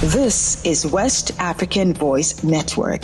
This is West African Voice Network.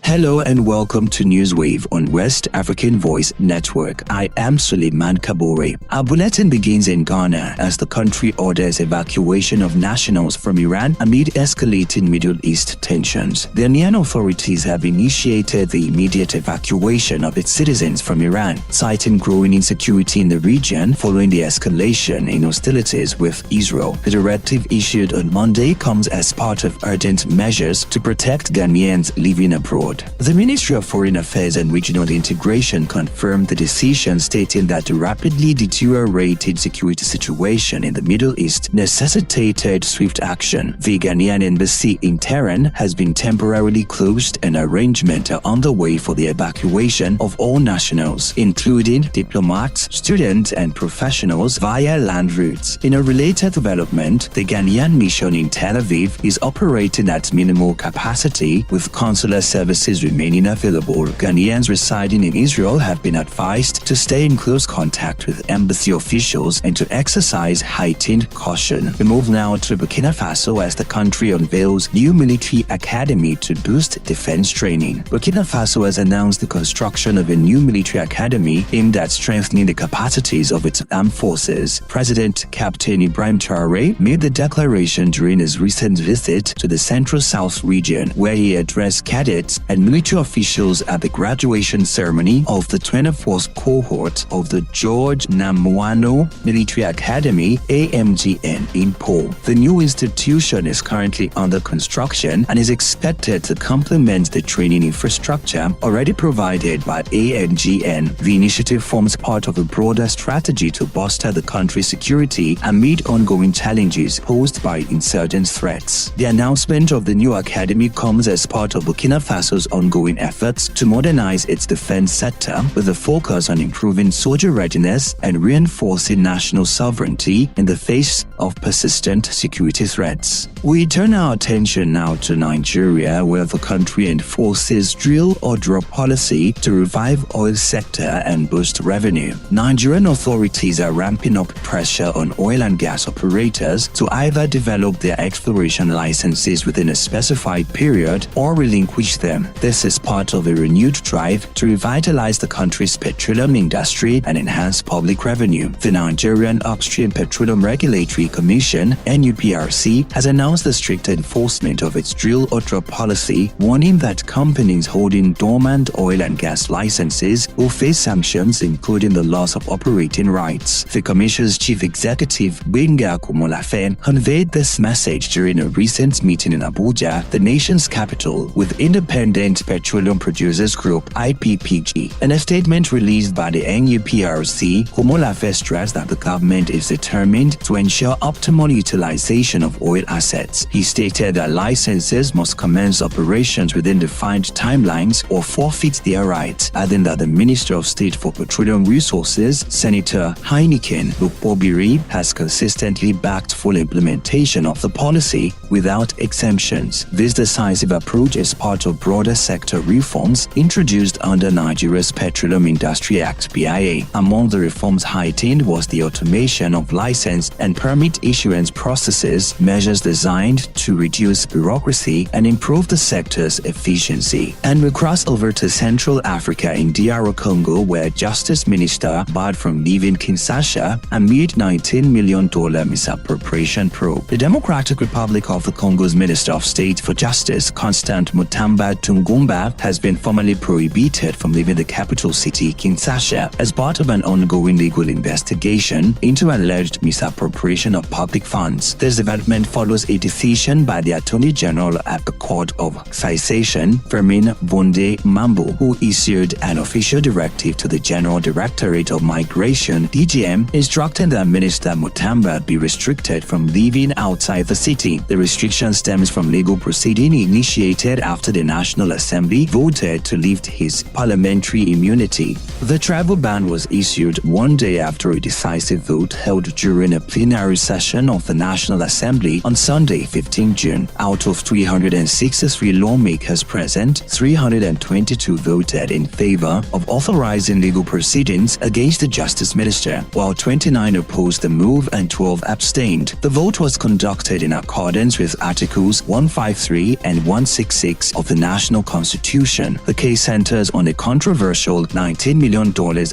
Hello and welcome to Newswave on West African Voice Network. I am Suleiman Kabore. Our bulletin begins in Ghana as the country orders evacuation of nationals from Iran amid escalating Middle East tensions. The Ghanaian authorities have initiated the immediate evacuation of its citizens from Iran, citing growing insecurity in the region following the escalation in hostilities with Israel. The directive issued on Monday comes as part of urgent measures to protect Ghanaians living abroad. The Ministry of Foreign Affairs and Regional Integration confirmed the decision, stating that the rapidly deteriorated security situation in the Middle East necessitated swift action. The Ghanaian embassy in Tehran has been temporarily closed and arrangements are underway for the evacuation of all nationals, including diplomats, students, and professionals via land routes. In a related development, the Ghanaian mission in Tel Aviv is operating at minimal capacity, with consular services remaining available. Ghanaians residing in Israel have been advised to stay in close contact with embassy officials and to exercise heightened caution. We move now to Burkina Faso as the country unveils new military academy to boost defense training. Burkina Faso has announced the construction of a new military academy aimed at strengthening the capacities of its armed forces. President Captain Ibrahim Traoré made the declaration during his recent visit to the Central South region, where he addressed cadets and military officials at the graduation ceremony of the 24th cohort of the George Namuano Military Academy (AMGN) in Po. The new institution is currently under construction and is expected to complement the training infrastructure already provided by AMGN. The initiative forms part of a broader strategy to bolster the country's security amid ongoing challenges posed by insurgent threats. The announcement of the new academy comes as part of Burkina Faso's ongoing efforts to modernize its defense sector with a focus on improving soldier readiness and reinforcing national sovereignty in the face of persistent security threats. We turn our attention now to Nigeria, where the country enforces drill or drop policy to revive oil sector and boost revenue. Nigerian authorities are ramping up pressure on oil and gas operators to either develop their exploration licenses within a specified period or relinquish them. This is part of a renewed drive to revitalize the country's petroleum industry and enhance public revenue. The Nigerian Upstream Petroleum Regulatory Commission (NUPRC) has announced the strict enforcement of its drill or drop policy, warning that companies holding dormant oil and gas licenses will face sanctions, including the loss of operating rights. The Commission's chief executive, Gbenga Komolafe, conveyed this message during a recent meeting in Abuja, the nation's capital, with Independent Petroleum Producers Group (IPPG). In a statement released by the NUPRC, Komolafe stressed that the government is determined to ensure optimal utilization of oil assets. He stated that licenses must commence operations within defined timelines or forfeit their rights, adding that the Minister of State for Petroleum Resources, Senator Heineken Lukpobiri, has consistently backed full implementation of the policy without exemptions. This decisive approach is part of broader sector reforms introduced under Nigeria's Petroleum Industry Act (PIA). Among the reforms heightened was the automation of license and permit issuance processes, measures designed to reduce bureaucracy and improve the sector's efficiency. And we cross over to Central Africa in DR Congo, where Justice Minister barred from leaving Kinshasa amid $19 million misappropriation probe. The Democratic Republic of the Congo's Minister of State for Justice, Constant Mutamba Tungumba, has been formally prohibited from leaving the capital city, Kinshasa, as part of an ongoing legal investigation into alleged misappropriation of public funds. This development follows a decision by the Attorney General at the Court of Cassation, Firmin Bonde Mambo, who issued an official directive to the General Directorate of Migration (DGM), instructing that Minister Mutamba be restricted from leaving outside the city. The restriction stems from legal proceeding initiated after the National National Assembly voted to lift his parliamentary immunity. The travel ban was issued one day after a decisive vote held during a plenary session of the National Assembly on Sunday, 15 June. Out of 363 lawmakers present, 322 voted in favor of authorizing legal proceedings against the Justice Minister, while 29 opposed the move and 12 abstained. The vote was conducted in accordance with Articles 153 and 166 of the National Constitution. The case centers on a controversial $19 million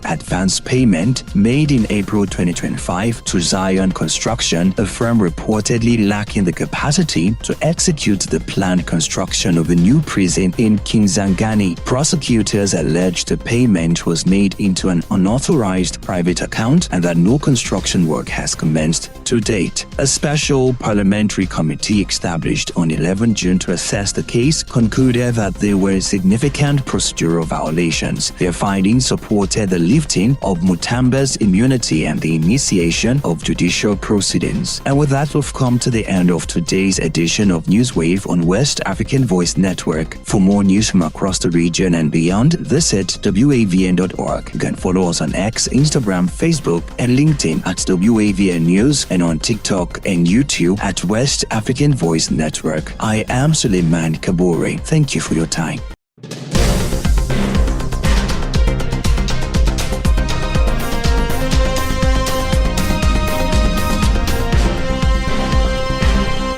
advance payment made in April 2025 to Zion Construction, a firm reportedly lacking the capacity to execute the planned construction of a new prison in Kinzangani. Prosecutors alleged the payment was made into an unauthorized private account and that no construction work has commenced to date. A special parliamentary committee established on 11 June to assess the case concluded that there were significant procedural violations. Their findings supported the lifting of Mutamba's immunity and the initiation of judicial proceedings. And with that, we've come to the end of today's edition of Newswave on West African Voice Network. For more news from across the region and beyond, visit wavn.org. You can follow us on X, Instagram, Facebook, and LinkedIn at WAVN News, and on TikTok and YouTube at West African Voice Network. I am Suleiman Kabore. Thank you for your time.